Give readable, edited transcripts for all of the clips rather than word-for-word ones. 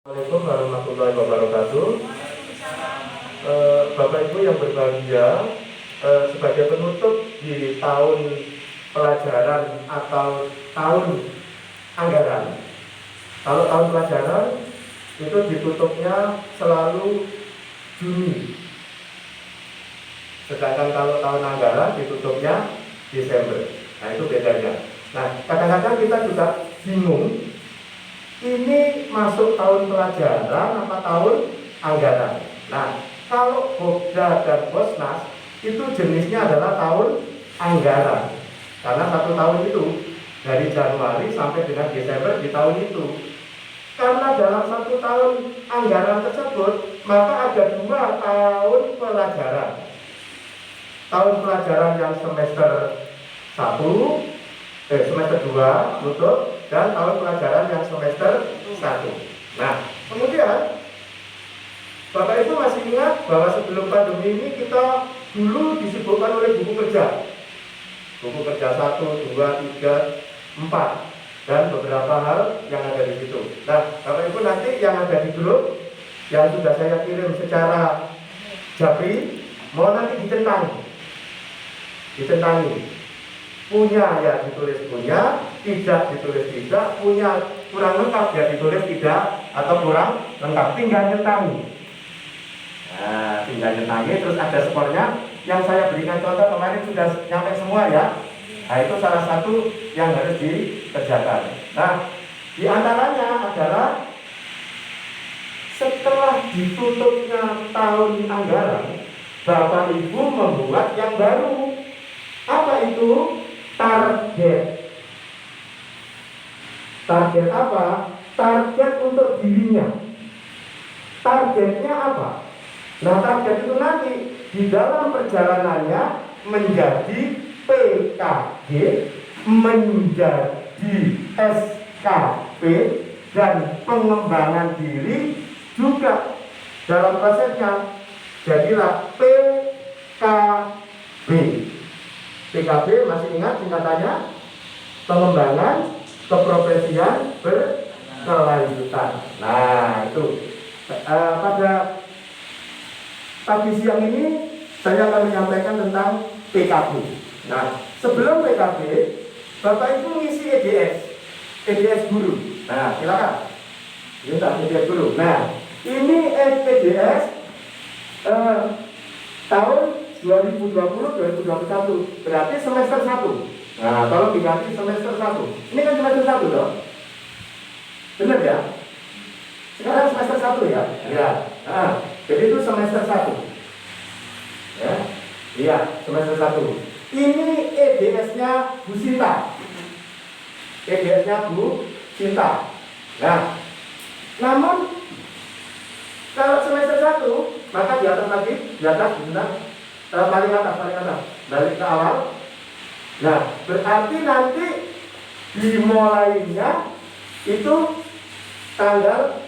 Assalamualaikum warahmatullahi wabarakatuh. Bapak Ibu yang berbahagia, sebagai penutup di tahun pelajaran atau tahun anggaran. Kalau tahun pelajaran itu ditutupnya selalu Juni. Sedangkan kalau tahun anggaran ditutupnya Desember. Nah, itu bedanya. Nah, kadang-kadang kita juga bingung, ini masuk tahun pelajaran apa tahun anggaran. Nah, kalau Bogda dan Bosnas itu jenisnya adalah tahun anggaran, karena satu tahun itu dari Januari sampai dengan Desember di tahun itu. Karena dalam satu tahun anggaran tersebut, maka ada 2 tahun pelajaran. Tahun pelajaran yang semester 2 tutup, dan tahun pelajaran yang semester 1. Nah, kemudian Bapak Ibu masih ingat bahwa sebelum pandemi ini kita dulu disibukkan oleh buku kerja. Buku kerja 1, 2, 3, 4 dan beberapa hal yang ada di situ. Nah, Bapak Ibu nanti yang ada di grup yang sudah saya kirim secara japri, mau nanti dicentangi. Punya ya ditulis punya, tidak ditulis tidak, punya kurang lengkap ya ditulis tidak, atau kurang lengkap, tinggal nyetangi. Nah, tinggal nyetangi, terus ada skornya. Yang saya berikan contoh kemarin sudah nyampe semua ya. Nah, itu salah satu yang harus dikerjakan. Nah, di antaranya adalah setelah ditutupnya tahun anggaran, Bapak Ibu membuat yang baru. Apa itu? Target. Target apa? Target untuk dirinya. Targetnya apa? Nah, target itu nanti di dalam perjalanannya menjadi PKG, menjadi SKP, dan pengembangan diri juga dalam prosesnya. Jadilah PKB. PKB masih ingat singkatannya? Pengembangan keprofesian berkelanjutan. Nah, itu pada pagi siang ini saya akan menyampaikan tentang PKB. Nah, sebelum PKB, Bapak Ibu ngisi EDS guru. Nah, silakan. Ini EDS guru. Nah, ini EDS tahun 2020-2021, berarti semester 1. Nah, kalau diganti semester 1, ini kan semester 1 loh. Benar ya? Sekarang semester 1 ya? Ya. Nah, jadi itu semester 1. Ya. Iya, semester 1. Ini EDS-nya Bu Sinta. EDS-nya Bu Sinta. Nah, namun kalau semester 1, maka di atas lagi, di atas, paling atas, balik ke awal. Nah, berarti nanti dimulainya itu tanggal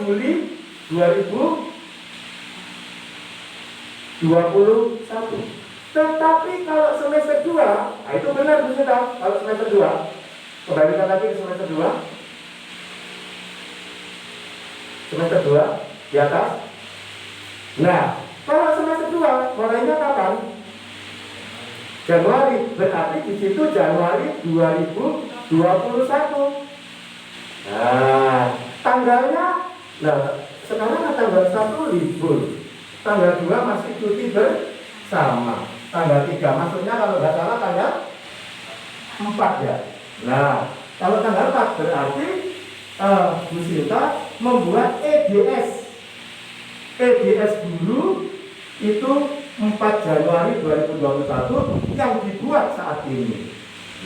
Juli 2021. Tetapi kalau semester 2, nah itu benar Bu Sinta, kalau semester 2. Kembalikan lagi ke semester 2. Semester 2 di atas. Nah, kalau semester 2 mulainya kapan? Januari, berarti di situ Januari 2021. Nah, tanggalnya, sekarang tanggal 1 libur, tanggal 2 masih cuti bersama, tanggal 3 maksudnya kalau nggak salah tanggal 4 ya. Nah, kalau tanggal 4 berarti Bu Sinta membuat EDS dulu itu 4 Januari 2021 yang dibuat saat ini.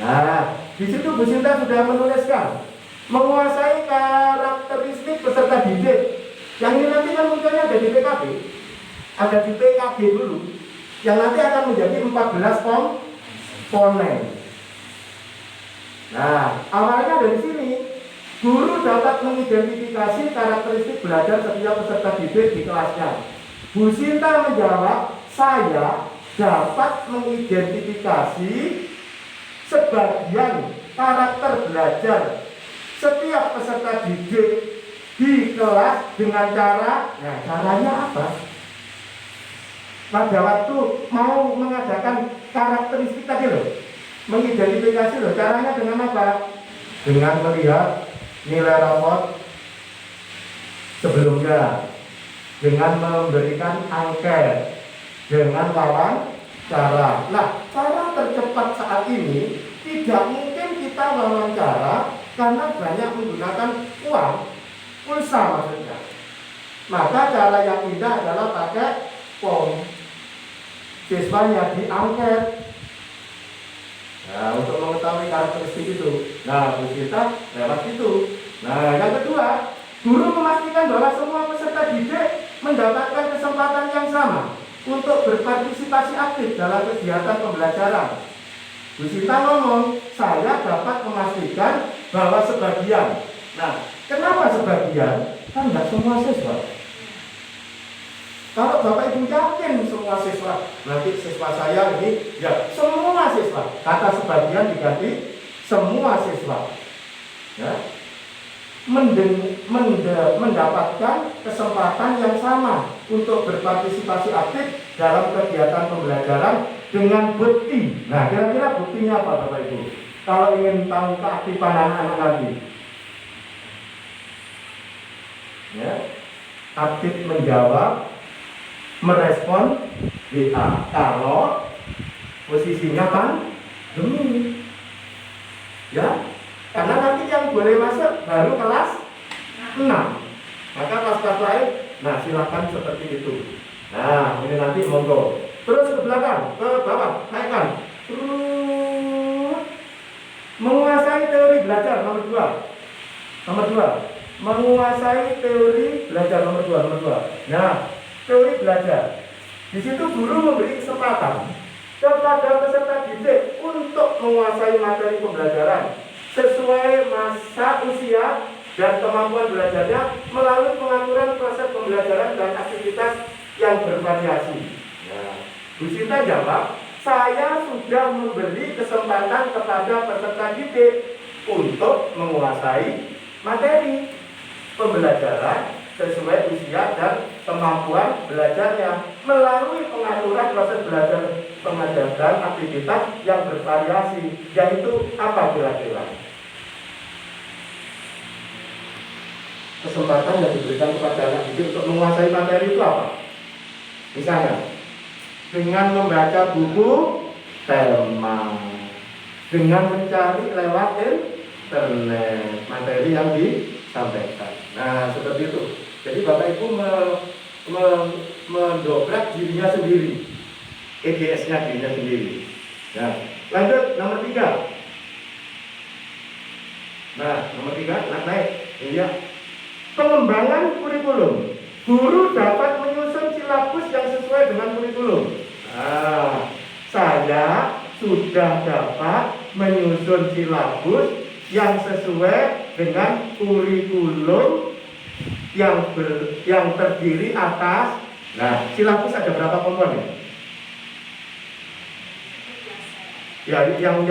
Nah, di situ Bu Sinta sudah menuliskan menguasai karakteristik peserta didik. Yang ini nanti kan munculnya ada di PKB, ada di PKG dulu, yang nanti akan menjadi 14 komponen. Nah, awalnya dari sini. Guru dapat mengidentifikasi karakteristik belajar setiap peserta didik di kelasnya. Bu Sinta menjawab, saya dapat mengidentifikasi sebagian karakter belajar setiap peserta didik di kelas dengan cara, nah caranya apa? Pada waktu mau mengadakan karakteristik tadi loh, mengidentifikasi loh, caranya dengan apa? Dengan melihat nilai raport sebelumnya, dengan memberikan angket, dengan wawancara. Nah, cara tercepat saat ini tidak mungkin kita wawancara karena banyak menggunakan uang, pulsa maksudnya. Maka cara yang indah adalah pakai form. Siswanya diangket. Nah, untuk mengetahui karakteristik itu. Nah, kita lewat itu. Nah, yang kedua, guru memastikan bahwa semua peserta didik mendapatkan kesempatan yang sama untuk berpartisipasi aktif dalam kegiatan pembelajaran. Bu Sinta ngomong, saya dapat memastikan bahwa sebagian. Nah, kenapa sebagian? Kan nggak semua siswa. Kalau Bapak Ibu yakin semua siswa, nanti siswa saya ini, ya semua siswa. Kata sebagian diganti semua siswa. Ya. Mendapatkan kesempatan yang sama untuk berpartisipasi aktif dalam kegiatan pembelajaran dengan bukti. Nah, kira-kira buktinya apa Bapak Ibu? Kalau ingin tahu keaktifan anak-anak lagi, ya, aktif menjawab, merespon WA kalau posisinya pandemi, ya, karena nanti yang boleh masuk baru kelas 6, maka kelas lain, nah silakan seperti itu. Nah, ini nanti monggo terus ke belakang, ke bawah, naikkan terus. Menguasai teori belajar nomor 2, menguasai teori belajar nomor 2. Nah, teori belajar. Di situ guru memberi kesempatan kepada peserta didik untuk menguasai materi pembelajaran sesuai masa usia dan kemampuan belajarnya melalui pengaturan proses pembelajaran dan aktivitas yang bervariasi. Nah, Bu Sinta jawab, saya sudah memberi kesempatan kepada peserta didik untuk menguasai materi pembelajaran sesuai usia dan kemampuan belajarnya melalui pengaturan proses belajar pengajaran aktivitas yang bervariasi, yaitu apa kira-kira? Kesempatan yang diberikan kepada anak didik untuk menguasai materi itu apa? Misalnya, dengan membaca buku tema, dengan mencari lewat internet materi yang disampaikan. Nah, seperti itu. Jadi Bapak Ibu mendobrak dirinya sendiri, EDS-nya dirinya sendiri. Nah, lanjut nomor 3. Nah, nomor 3 naik. Ini ya. Pengembangan kurikulum. Guru dapat menyusun silabus yang sesuai dengan kurikulum. Nah, saya sudah dapat menyusun silabus yang sesuai dengan kurikulum yang terdiri atas. Nah, silabus ada berapa komponen? Ya, yang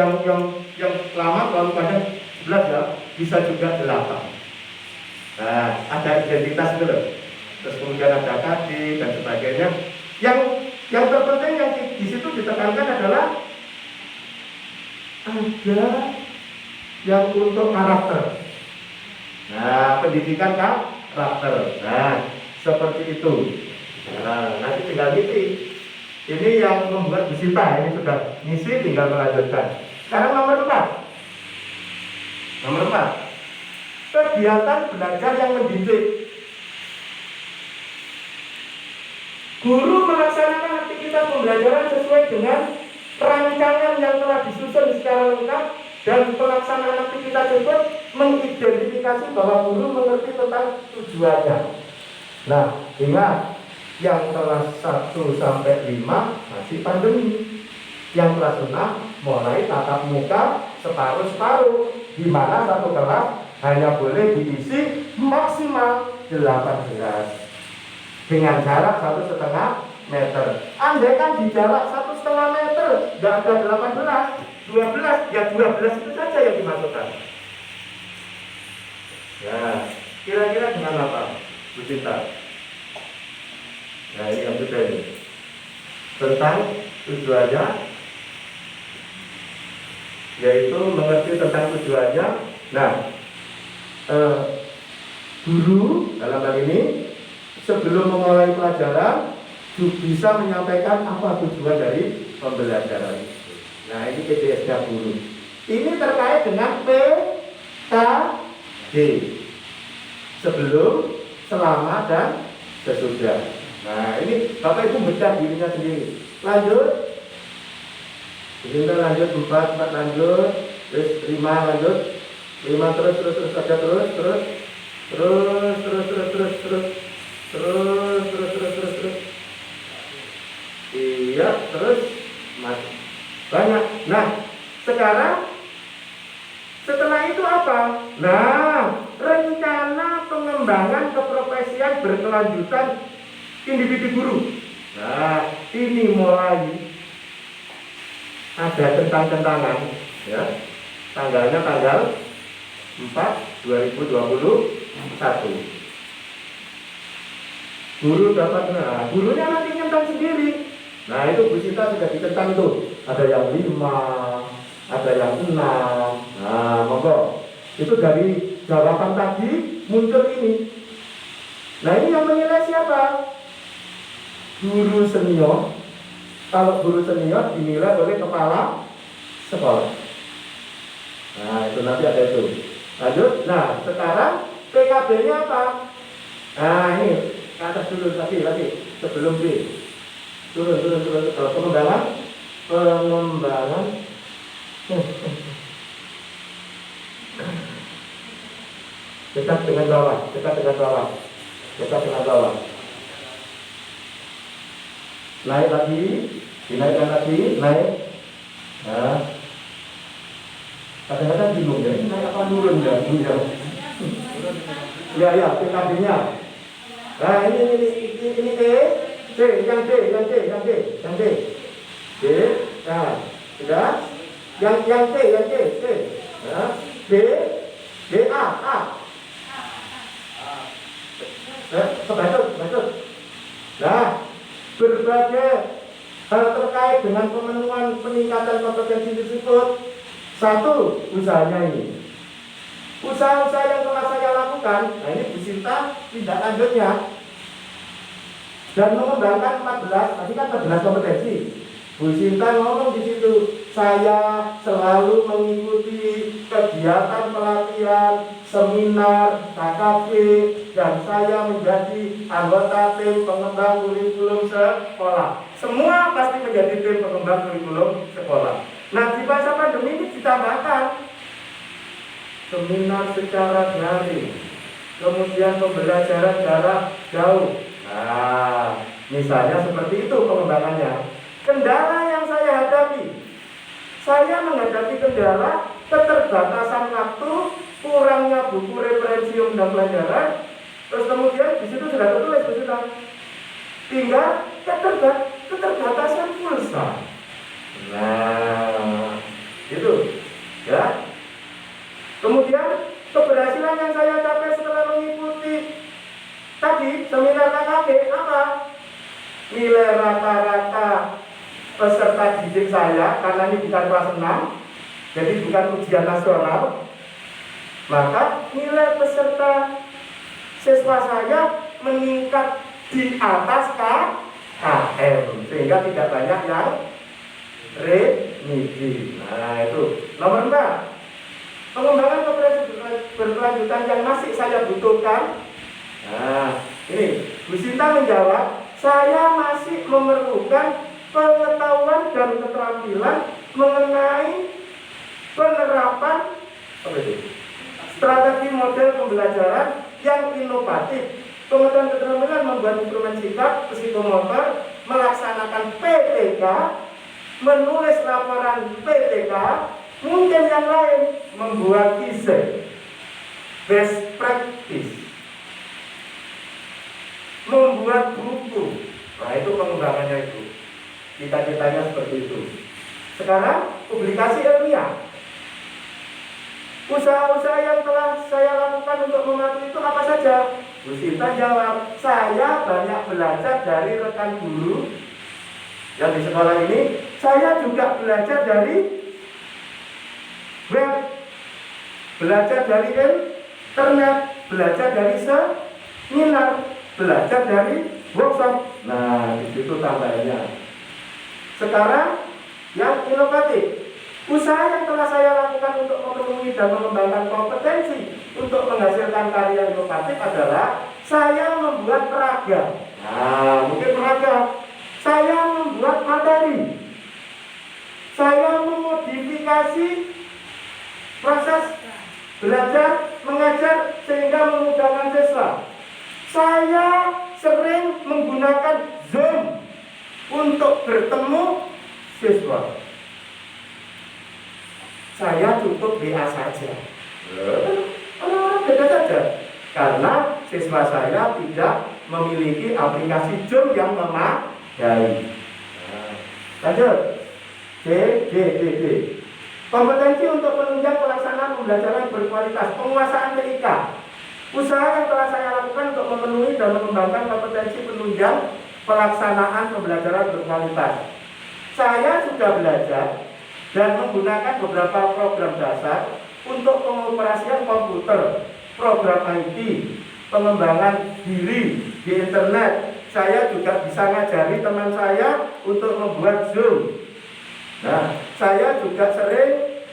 lama kalau kadang 11 ya, bisa juga 8. Nah, ada identitas itu loh. Terus kemudian ada kaki dan sebagainya. Yang terpenting yang di situ ditekankan adalah ada yang untuk karakter. Nah, pendidikan karakter. Nah, seperti itu. Nah, nanti tinggal ngisi. Ini yang membuat Bu Sinta, ini sudah ngisi, tinggal melanjutkan. Sekarang nomor 4. Kegiatan belajar yang mendidik. Guru melaksanakan aktivitas pembelajaran sesuai dengan rancangan yang telah disusun secara lengkap, dan pelaksanaan aktivitas tersebut mengidentifikasi bahwa guru mengerti tentang tujuannya. Nah, ingat, yang kelas 1 sampai 5 masih pandemi. Yang kelas 6 mulai tatap muka separuh-separuh, di mana satu kelas hanya boleh diisi maksimal 18 dengan jarak 1,5 meter. Andai kan di jarak 1,5 meter nggak ada 18, 12, ya 12 itu saja yang dimasukkan. Ya, kira-kira dengan apa, Bu Cinta? Nah, ini yang sudah ini. Tentang tujuannya, yaitu mengerti tentang tujuannya. Nah, guru dalam hal ini sebelum memulai pelajaran bisa menyampaikan apa tujuan dari pembelajaran itu. Nah, ini PDS-nya guru. Ini terkait dengan PKG. Sebelum, selama, dan sesudah. Nah, ini Bapak Ibu bedah dirinya sendiri. Lanjut. Kita lanjut 4 lanjut, terus 5 lanjut, 5 terus saja terus. Iya, terus mati. Banyak. Nah, sekarang setelah itu apa? Nah, rencana pengembangan keprofesian berkelanjutan individu guru. Nah, ini mulai ada tentang-tentangan, ya. Tanggalnya tanggal 4 2021. Guru dapat, nah, gurunya nanti nyentang sendiri. Nah, itu Bu Sinta sudah ditentang tuh. Ada yang 5, ada yang 6. Nah, monggo. Itu dari jawaban tadi muncul ini. Nah, ini yang menilai siapa? Guru senior. Kalau guru senior dinilai oleh kepala sekolah. Nah, itu nanti ada itu. Lanjut. Nah, sekarang PKB-nya apa? Nah, ini ke atas dulu lagi sebelum B. Turun. Pengembangan. Dekat dengan bawah. Naik lagi, dinaikkan lagi, naik. Nah, kadang-kadang bingung ya, ini naik apa turun ya? Ya, PKB-nya. Nah, ini C, yang D. D, nah, sudah. Yang C. Nah, B, A. Kebacut. Nah, berbagai hal terkait dengan pemenuhan peningkatan kompetensi tersebut. Satu, usahanya ini. Usaha-usaha yang telah saya lakukan, nah ini Bu Sinta tindak lanjutnya. Dan mengembangkan 14, tadi kan 14 kompetensi. Bu Sinta ngomong di situ, saya selalu mengikuti kegiatan pelatihan, seminar, KKP, dan saya menjadi anggota tim pengembang kurikulum sekolah. Semua pasti menjadi tim pengembang kurikulum sekolah. Nah, di masa pandemi ini ditambahkan seminar secara daring, kemudian pembelajaran jarak jauh. Nah, misalnya seperti itu pengembangannya. Kendala yang saya menghadapi kendala keterbatasan waktu, kurangnya buku referensi undang pelajaran. Terus kemudian di situ sudah tertulis tinggal keterbatasan pulsa. Nah, itu ya. Kemudian keberhasilan yang saya capai setelah mengikuti tadi seminar KKP apa? Nilai rata-rata peserta didik saya, karena ini bukan kelas 6, jadi bukan ujian nasional, maka nilai peserta siswa saya meningkat di atas KKM, sehingga tidak banyak yang remedi. Nah, itu nomor 4. Pengembangan berkelanjutan yang masih saya butuhkan. Nah, ini Bu Sinta menjawab, saya masih memerlukan pengetahuan dan keterampilan mengenai penerapan strategi model pembelajaran yang inovatif, pengetahuan keterampilan membuat instrumen sikap psikomotor, melaksanakan PTK, menulis laporan PTK, mungkin yang lain membuat ISE, best practice, membuat buku. Nah, itu pengembangannya itu. Cita-citanya seperti itu. Sekarang publikasi ilmiah. Usaha-usaha yang telah saya lakukan untuk membantu itu apa saja? Bu Sinta jawab, saya banyak belajar dari rekan guru yang di sekolah ini. Saya juga belajar dari web, belajar dari internet, belajar dari seminar, belajar dari workshop. Nah, di situ tambahnya. Sekarang yang inovatif. Usaha yang telah saya lakukan untuk memenuhi dan mengembangkan kompetensi untuk menghasilkan karya inovatif adalah saya membuat peraga. Nah, mungkin peraga. Saya membuat materi. Saya memodifikasi proses belajar mengajar sehingga memudahkan siswa. Saya sering menggunakan Zoom untuk bertemu siswa. Saya cukup WA saja. Orang-orang beda saja. Karena siswa saya tidak memiliki aplikasi Zoom yang memadai. Lanjut. D. Kompetensi untuk menunjang pelaksanaan pembelajaran berkualitas. Penguasaan TIK. Usaha yang telah saya lakukan untuk memenuhi dan mengembangkan kompetensi penunjang pelaksanaan pembelajaran berkualitas. Saya sudah belajar dan menggunakan beberapa program dasar untuk pengoperasian komputer, program IT, pengembangan diri di internet. Saya juga bisa ngajari teman saya untuk membuat Zoom. Nah, saya juga sering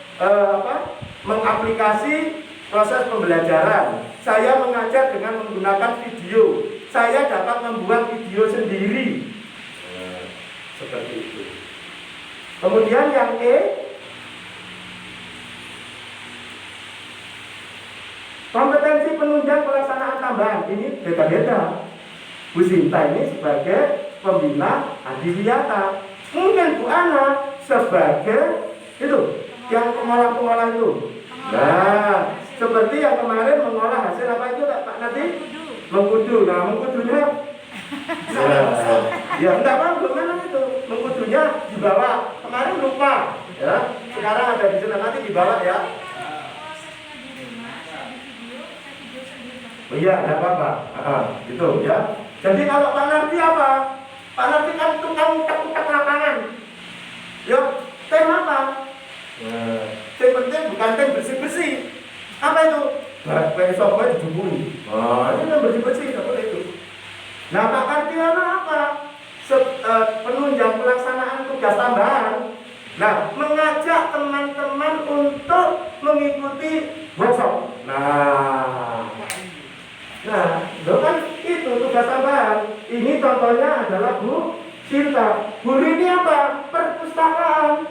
mengaplikasi proses pembelajaran. Saya mengajar dengan menggunakan video. Saya dapat membuat video sendiri. Seperti itu. Kemudian yang E, kompetensi penunjang pelaksanaan tambahan. Ini beda-beda. Bu Sinta ini sebagai pembina adiwiyata. Mungkin Bu Ana sebagai itu yang pengolah itu. Nah, seperti yang kemarin mengolah hasil apa itu Pak Nadi? Mengkudu. Nah, mengkudunya ya enggak apa gimana itu? Mengkudunya dibawa. Kemarin lupa, ya. Sekarang ada di sana, nanti dibawa ya. Oh iya, enggak apa-apa. Gitu ya. Jadi kalau Pak Nardi apa? Pak Nardi kan tukang utak-utak lapangan. Ya, tem apa? Tem penting bukan tem bersih-bersih. Apa itu? Besok gue dijuburi. Ini kan bersih-bersih, seperti itu. Nah, Pak Kartiana apa? Penunjang pelaksanaan tugas tambahan. Nah, mengajak teman-teman untuk mengikuti workshop. Nah, itu kan itu tugas tambahan. Ini contohnya adalah Bu Sinta. Bu ini apa? Perpustakaan.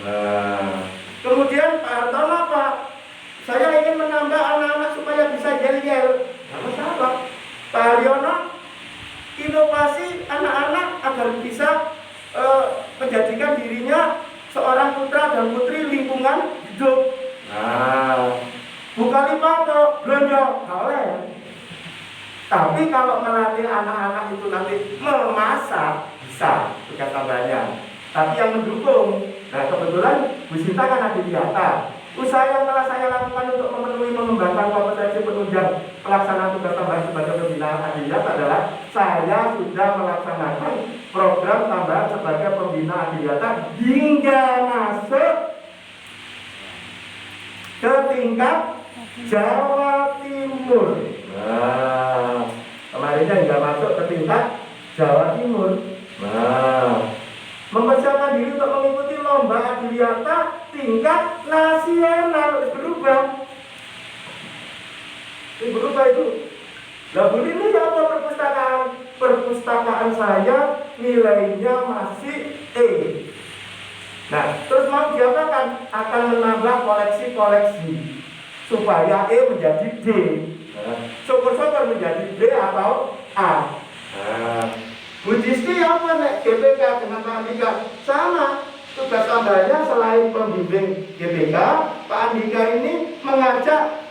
Nah, kemudian Pak Hartono apa? Saya ingin menambah anak-anak supaya bisa yel-yel. Nah, masalah. Pak Haryono, inovasi anak-anak agar bisa menjadikan dirinya seorang putra dan putri lingkungan hidup. Nah, bukan lipato, belanja, boleh. Tapi kalau melatih anak-anak itu nanti memasak, bisa tugas tambahannya. Tapi yang mendukung, nah kebetulan Bu Sinta kan adiwiyata. Usaha yang telah saya lakukan untuk memenuhi mengembangkan kompetensi penunjang pelaksanaan tugas tambahan sebagai pembina adiwiyata adalah saya sudah melaksanakan program tambahan sebagai pembina adiwiyata hingga masuk ke tingkat Jawa Timur. Nah, kemarinnya hingga masuk ke tingkat Jawa Timur. Nah, mempersiapkan diri untuk mengikuti lomba adiwiyata tingkat nasional. Berubah itu. Lah Bu ini apa perpustakaan? Perpustakaan saya nilainya masih E. Nah, terus mau diapakan? Akan menambah koleksi-koleksi supaya E menjadi D. Syukur-syukur menjadi B atau A. Nah, Bu Disti apa nek GPK dengan Pak Andika? Sama. Tugas tambahannya selain pembimbing GPK, Pak Andika ini mengajak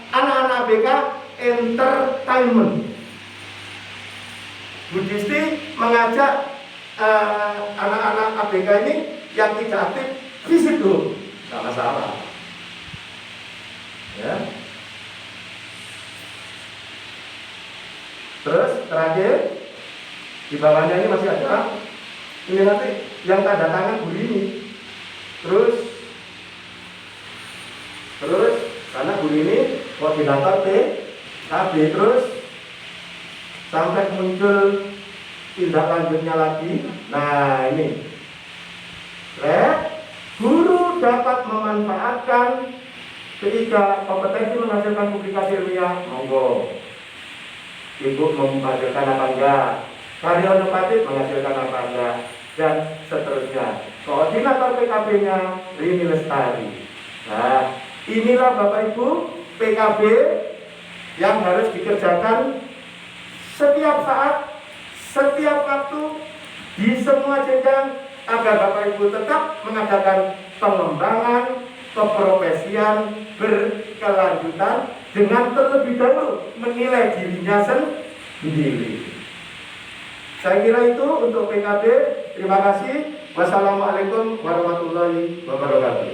anak-anak BK entertainment. Bu Disti mengajak anak-anak ABK ini yang tidak aktif fisik dulu. nggak masalah. Ya. Terus terakhir di bawahnya ini masih ada. Ini nanti yang tanda tangan Bu Rini. Terus karena Bu Rini koordinator PKB, terus sampai muncul tindak lanjutnya lagi. Nah ini, guru dapat memanfaatkan ketiga kompetensi menghasilkan publikasi ilmiah. Monggo, Ibu menghasilkan apa enggak? Karya inovatif menghasilkan apa enggak? Dan seterusnya. Koordinator PKB-nya Rini Lestari. Nah, inilah Bapak Ibu PKB yang harus dikerjakan setiap saat, setiap waktu, di semua jenjang, agar Bapak Ibu tetap mengadakan pengembangan keprofesian berkelanjutan dengan terlebih dahulu menilai dirinya sendiri. Saya kira itu untuk PKB. Terima kasih. Wassalamualaikum warahmatullahi wabarakatuh.